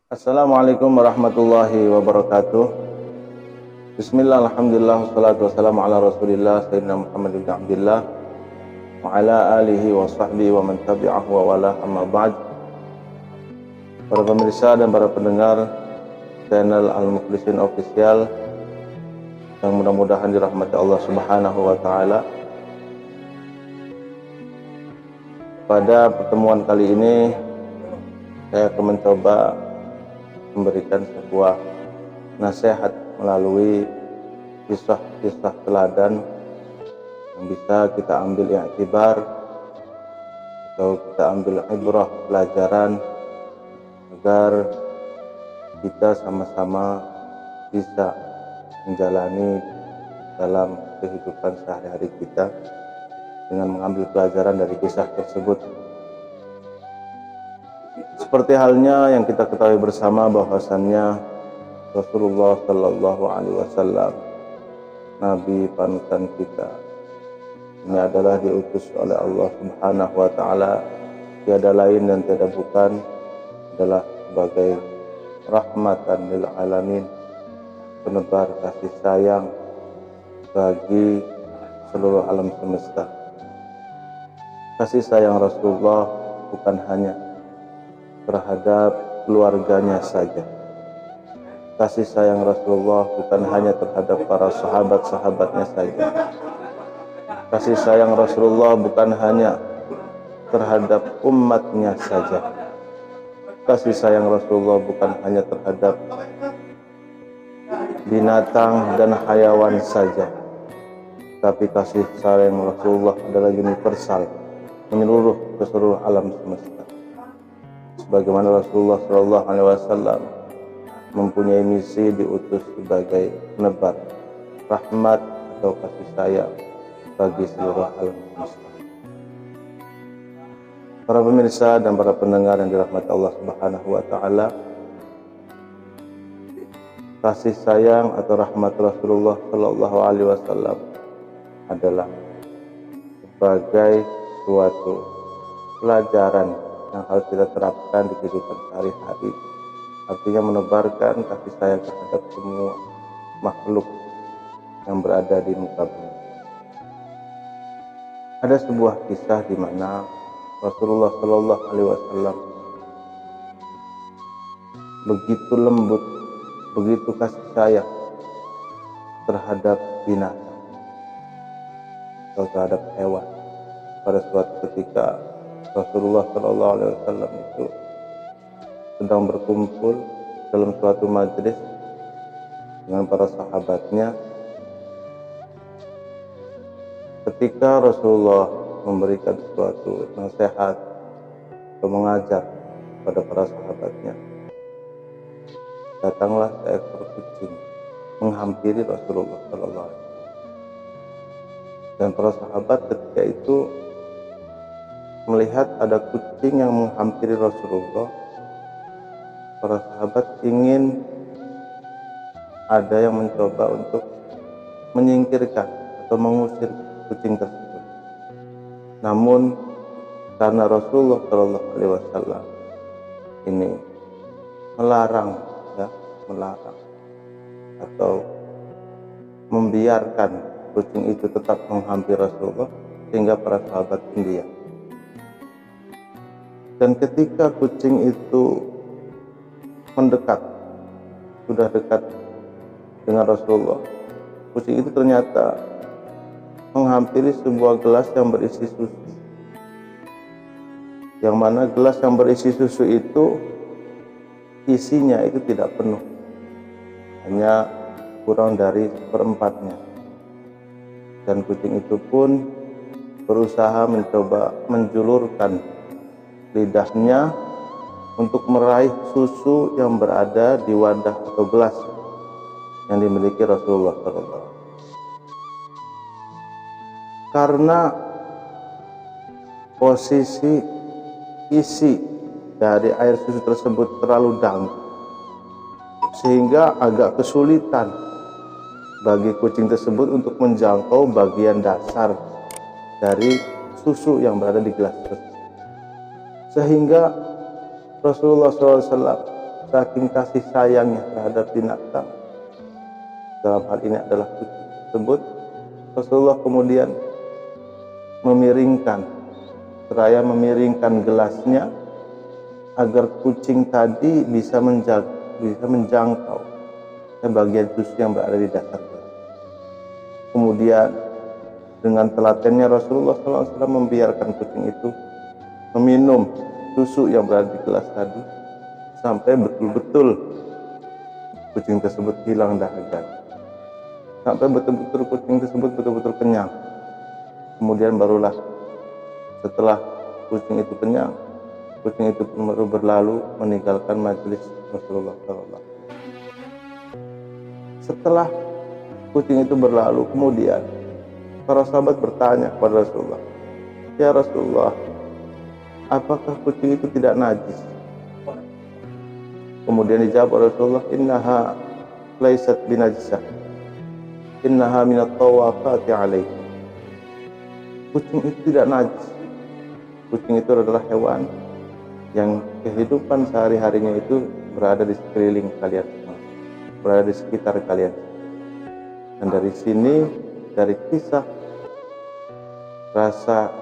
Assalamualaikum warahmatullahi wabarakatuh. Bismillah, alhamdulillah, wassalatu wassalamu ala rasulillah Sayyidina Muhammad ibn Abdillah wa ala alihi wa sahbihi wa man tabi'ahu wa wala amma ba'd. Para pemirsa dan para pendengar channel Al-Mukhlisin Official yang mudah-mudahan dirahmati Allah Subhanahu wa Ta'ala. Pada pertemuan kali ini saya akan mencoba memberikan sebuah nasihat melalui kisah-kisah teladan yang bisa kita ambil i'tibar atau kita ambil ibrah, pelajaran, agar kita sama-sama bisa menjalani dalam kehidupan sehari-hari kita dengan mengambil pelajaran dari kisah tersebut. Seperti halnya yang kita ketahui bersama bahwasannya Rasulullah Shallallahu Alaihi Wasallam, Nabi panutan kita, ini adalah diutus oleh Allah Subhanahu Wa Taala, tiada lain dan tiada bukan adalah sebagai rahmatan lil alamin, penebar kasih sayang bagi seluruh alam semesta. Kasih sayang Rasulullah bukan hanya terhadap keluarganya saja. Kasih sayang Rasulullah bukan hanya terhadap para sahabat-sahabatnya saja. Kasih sayang Rasulullah bukan hanya terhadap umatnya saja. Kasih sayang Rasulullah bukan hanya terhadap binatang dan hayawan saja, tapi kasih sayang Rasulullah adalah universal, menyeluruh ke seluruh alam semesta. Sebagaimana Rasulullah Shallallahu Alaihi Wasallam mempunyai misi diutus sebagai penebar rahmat atau kasih sayang bagi seluruh alam semesta. Para pemirsa dan para pendengar yang dirahmati Allah Subhanahu Wa Taala, kasih sayang atau rahmat Rasulullah Shallallahu Alaihi Wasallam adalah sebagai suatu pelajaran yang harus kita terapkan di kehidupan sehari-hari, artinya menebarkan kasih sayang terhadap semua makhluk yang berada di muka bumi. Ada sebuah kisah di mana Rasulullah Shallallahu Alaihi Wasallam begitu lembut, begitu kasih sayang terhadap binatang atau terhadap hewan. Pada suatu ketika Rasulullah Shallallahu Alaihi Wasallam itu sedang berkumpul dalam suatu majelis dengan para sahabatnya. Ketika Rasulullah memberikan suatu nasihat atau mengajar pada para sahabatnya, datanglah seekor kucing menghampiri Rasulullah Shallallahu Alaihi Wasallam. Dan para sahabat ketika itu melihat ada kucing yang menghampiri Rasulullah, para sahabat ingin ada yang mencoba untuk menyingkirkan atau mengusir kucing tersebut. Namun karena Rasulullah Shallallahu Alaihi Wasallam ini melarang atau membiarkan kucing itu tetap menghampiri Rasulullah, sehingga para sahabat diam. Dan ketika kucing itu mendekat, sudah dekat dengan Rasulullah, kucing itu ternyata menghampiri sebuah gelas yang berisi susu, yang mana gelas yang berisi susu itu isinya itu tidak penuh, hanya kurang dari seperempatnya. Dan kucing itu pun berusaha mencoba menjulurkan lidahnya untuk meraih susu yang berada di wadah atau gelas yang dimiliki Rasulullah SAW. Karena posisi isi dari air susu tersebut terlalu dalam, sehingga agak kesulitan bagi kucing tersebut untuk menjangkau bagian dasar dari susu yang berada di gelas tersebut. Sehingga Rasulullah SAW saking kasih sayangnya terhadap binatang, dalam hal ini adalah kucing tersebut, Rasulullah kemudian seraya memiringkan gelasnya agar kucing tadi bisa menjangkau bagian susu yang berada di dasar gelas. Kemudian dengan telatennya Rasulullah SAW membiarkan kucing itu meminum susu yang berada di gelas tadi sampai betul-betul kucing tersebut hilang dahaganya, sampai betul-betul kucing tersebut betul-betul kenyang. Kemudian barulah setelah kucing itu kenyang, kucing itu baru berlalu meninggalkan majelis Rasulullah SAW. Setelah kucing itu berlalu, kemudian para sahabat bertanya kepada Rasulullah, "Ya Rasulullah, apakah kucing itu tidak najis?" Kemudian dijawab Rasulullah, "Innaha laysat binajisah, innaha minat tawafati alaikum." Kucing itu tidak najis. Kucing itu adalah hewan yang kehidupan sehari-harinya itu berada di sekeliling kalian semua, berada di sekitar kalian. Dan dari sini, dari kisah rasa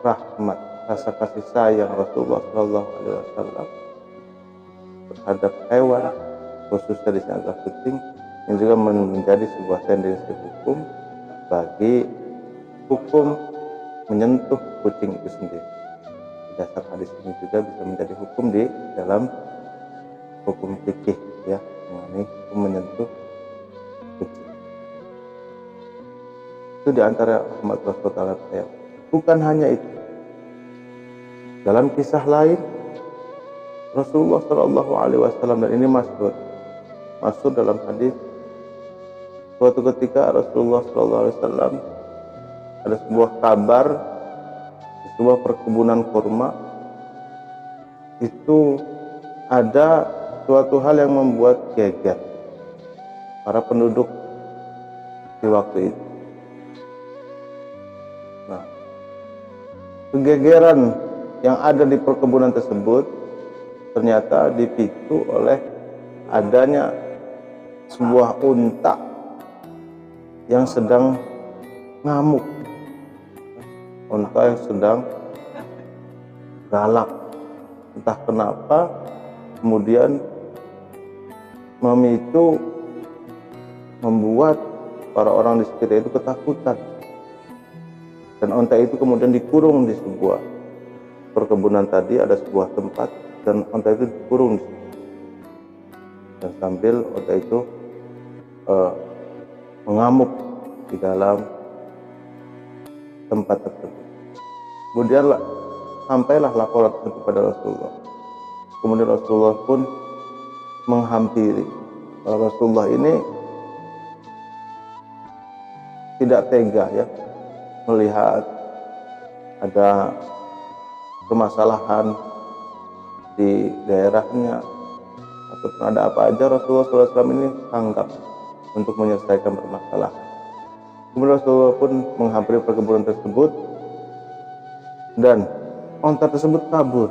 rahmat, rasa kasih sayang Rasulullah SAW terhadap hewan, khususnya di sini adalah kucing, yang juga menjadi sebuah tendensi hukum bagi hukum menyentuh kucing itu sendiri. Dasar hadis ini juga bisa menjadi hukum di dalam hukum fikih, ya, mengenai hukum menyentuh kucing. Itu diantara rahmat Rasulullah SAW. Bukan hanya itu, dalam kisah lain Rasulullah SAW, dan ini masyhur dalam hadis, suatu ketika Rasulullah SAW ada sebuah kabar di sebuah perkebunan kurma, itu ada suatu hal yang membuat geger para penduduk di waktu itu. Nah, kegegeran yang ada di perkebunan tersebut ternyata dipicu oleh adanya sebuah unta yang sedang ngamuk, unta yang sedang galak, entah kenapa kemudian membuat para orang di sekitar itu ketakutan, dan unta itu kemudian dikurung di sebuah perkebunan tadi. Ada sebuah tempat dan unta itu dikurung di situ, dan sambil unta itu mengamuk di dalam tempat tersebut. Kemudian sampailah laporan kepada Rasulullah. Kemudian Rasulullah pun menghampiri. Rasulullah ini tidak tega, ya, melihat ada permasalahan di daerahnya ataupun ada apa aja, Rasulullah SAW ini tanggap untuk menyelesaikan permasalahan. Kemudian Rasulullah pun menghampiri perkebunan tersebut, dan unta tersebut kabur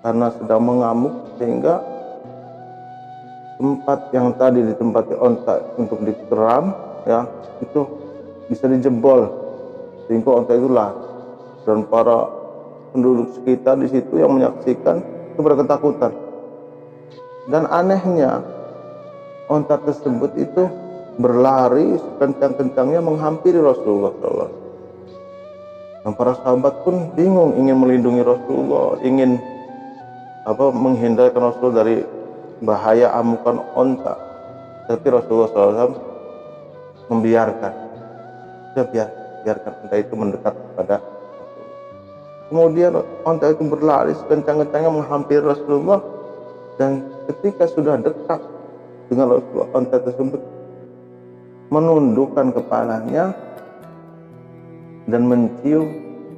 karena sedang mengamuk, sehingga tempat yang tadi ditempati unta untuk dikeram, ya, itu bisa dijebol sehingga unta itu lari, dan para penduduk sekitar di situ yang menyaksikan itu berketakutan. Dan anehnya unta tersebut itu berlari sekencang-kencangnya menghampiri Rasulullah SAW. Dan para sahabat pun bingung, ingin melindungi Rasulullah, ingin menghindarkan Rasul dari bahaya amukan unta. Tapi Rasulullah SAW membiarkan, biarkan unta itu mendekat kepada Rasulullah. Kemudian unta itu berlari sekencang-kencangnya menghampiri Rasulullah, dan ketika sudah dekat dengan Rasulullah, unta tersebut menundukkan kepalanya dan mencium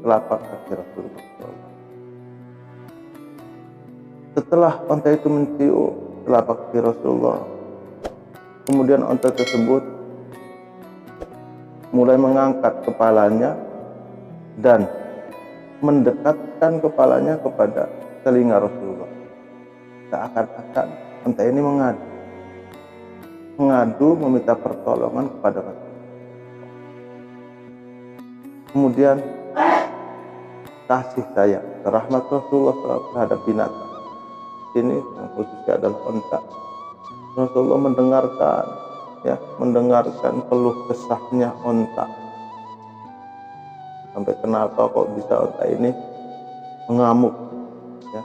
telapak kaki Rasulullah. Setelah unta itu mencium telapak kaki Rasulullah, kemudian unta tersebut mulai mengangkat kepalanya dan mendekatkan kepalanya kepada telinga Rasulullah. seakan-akan unta ini mengadu meminta pertolongan kepada Rasul. Kemudian kasih sayang, rahmat Rasulullah terhadap binatang ini khususnya adalah unta. Rasulullah mendengarkan keluh kesahnya unta. Sampai kenapa kok bisa unta ini mengamuk, ya.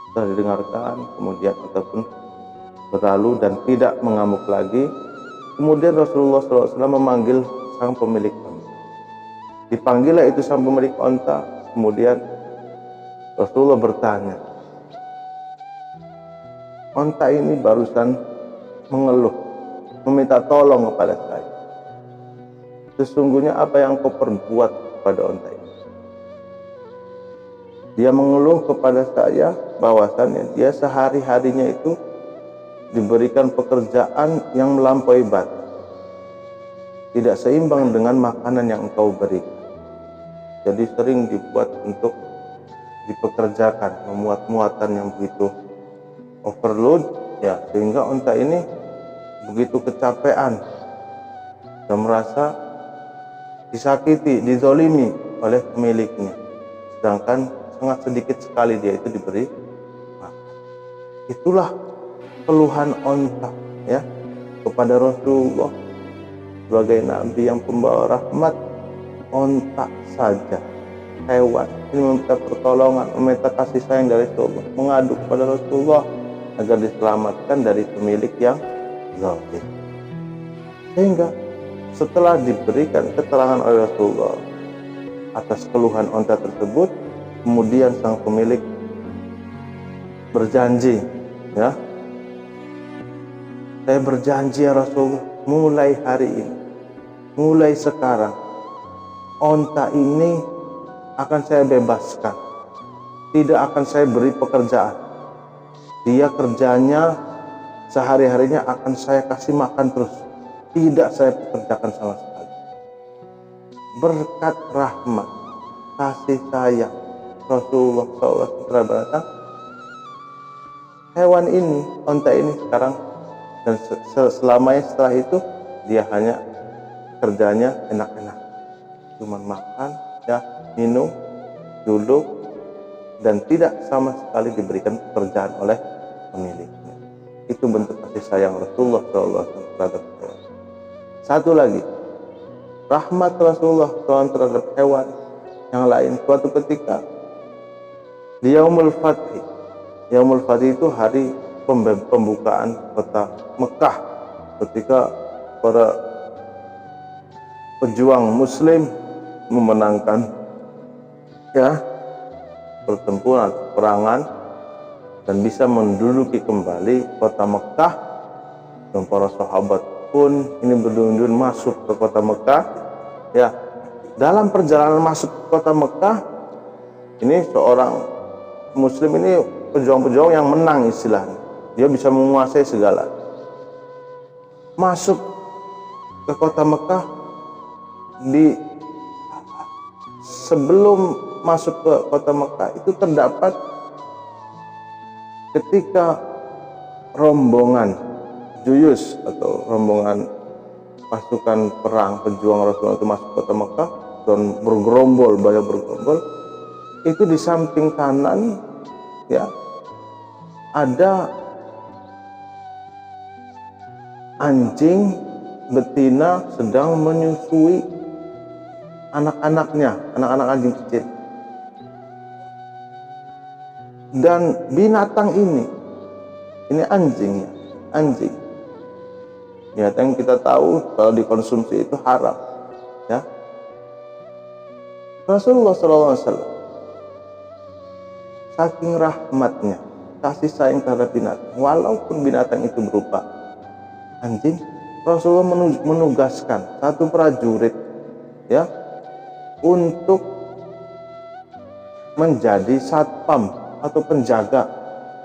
Setelah didengarkan, kemudian unta pun berlalu dan tidak mengamuk lagi. Kemudian Rasulullah SAW memanggil sang pemilik unta. Dipanggillah itu sang pemilik unta. Kemudian Rasulullah bertanya, unta ini barusan mengeluh, meminta tolong kepada saya. Sesungguhnya apa yang kau perbuat kepada unta ini? Dia mengeluh kepada saya bahwasannya dia sehari-harinya itu diberikan pekerjaan yang melampaui batas, tidak seimbang dengan makanan yang engkau berikan. Jadi sering dibuat untuk dipekerjakan, memuat-muatan yang begitu overload, ya, sehingga unta ini begitu kecapean dan merasa disakiti, dizolimi oleh pemiliknya, sedangkan sangat sedikit sekali dia itu diberi makan. Itulah keluhan unta, ya, kepada Rasulullah sebagai Nabi yang pembawa rahmat. Unta saja, hewan ini meminta pertolongan, meminta kasih sayang dari Rasulullah, mengadu kepada Rasulullah agar diselamatkan dari pemilik yang zalim. Sehingga setelah diberikan keterangan oleh Rasulullah atas keluhan unta tersebut, kemudian sang pemilik berjanji, ya, saya berjanji ya Rasulullah, mulai hari ini, mulai sekarang, unta ini akan saya bebaskan, tidak akan saya beri pekerjaan. Dia kerjanya sehari-harinya akan saya kasih makan terus, tidak saya pekerjakan sama sekali. Berkat rahmat, kasih sayang Rasulullah SAW, hewan ini, unta ini sekarang dan selamanya setelah itu dia hanya kerjanya enak-enak, cuma makan, ya, minum, duduk, dan tidak sama sekali diberikan pekerjaan oleh pemiliknya. Itu bentuk kasih sayang Rasulullah SAW terhadap hewan. Satu lagi, rahmat Rasulullah SAW terhadap hewan yang lain. Suatu ketika di Yaumul Fathi, Yaumul Fathi itu hari pembukaan kota Mekah, ketika para pejuang Muslim memenangkan, ya, pertempuran, perangan, dan bisa menduduki kembali kota Mekah. Dan para sahabat pun ini berduyun-duyun masuk ke kota Mekah, ya. Dalam perjalanan masuk ke kota Mekah ini, seorang Muslim ini pejuang-pejuang yang menang istilahnya, dia bisa menguasai segala. Masuk ke kota Mekah, sebelum masuk ke kota Mekah itu terdapat ketika rombongan juyus atau rombongan pasukan perang pejuang Rasulullah itu masuk ke kota Mekah dan bergerombol, banyak bergerombol. Itu di samping kanan, ya, ada anjing betina sedang menyusui anak-anaknya, anak-anak anjing kecil. Dan binatang ini anjing, ya, anjing. Binatang yang kita tahu kalau dikonsumsi itu haram, ya. Rasulullah SAW saking rahmatnya, kasih sayang terhadap binatang, walaupun binatang itu berupa anjing, Rasulullah menugaskan satu prajurit, ya, untuk menjadi satpam atau penjaga,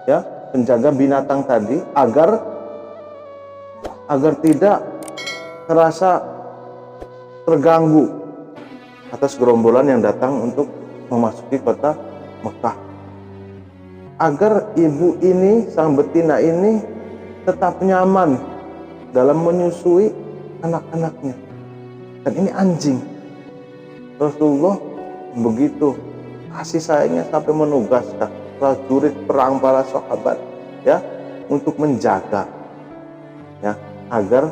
ya, penjaga binatang tadi agar tidak terasa terganggu atas gerombolan yang datang untuk memasuki kota Mekah. agar ibu ini, sang betina ini tetap nyaman dalam menyusui anak-anaknya. Dan ini anjing. Rasulullah begitu kasih sayangnya sampai menugaskan prajurit perang para sahabat ya untuk menjaga ya agar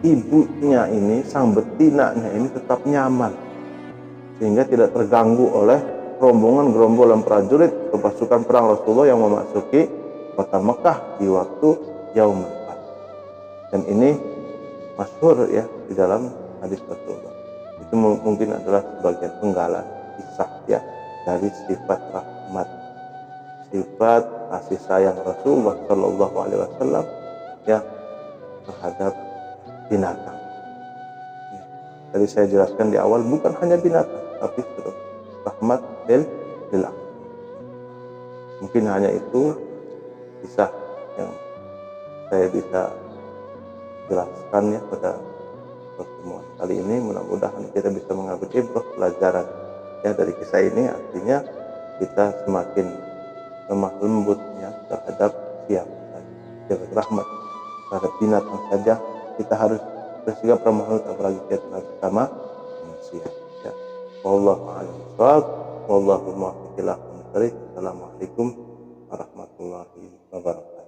ibunya ini, sang betinanya ini tetap nyaman sehingga tidak terganggu oleh rombongan-gerombolan prajurit atau pasukan perang Rasulullah yang memasuki kota Mekah di waktu Yaumul Fath. Dan ini masyhur ya di dalam hadis Rasulullah. Itu mungkin adalah sebagian penggalan kisah ya dari sifat rahmat, sifat kasih sayang Rasulullah Shallallahu Alaihi Wasallam ya terhadap binatang. Ya. Tadi saya jelaskan di awal bukan hanya binatang, tapi rahmat lil mungkin hanya itu kisah yang saya bisa jelaskan ya pada pertemuan kali ini. Mudah-mudahan kita bisa mengambil ibrah pelajaran ya dari kisah ini. Artinya kita semakin lemah lembutnya terhadap siapa rahmat terhadap binatang saja kita harus bersikap ramah lembut, apalagi kita bersama manusia ya. Wallahu a'lam bishawab. Wallahu muwaffiq ila aqwamit thoriq. Assalamualaikum warahmatullahi wabarakatuh.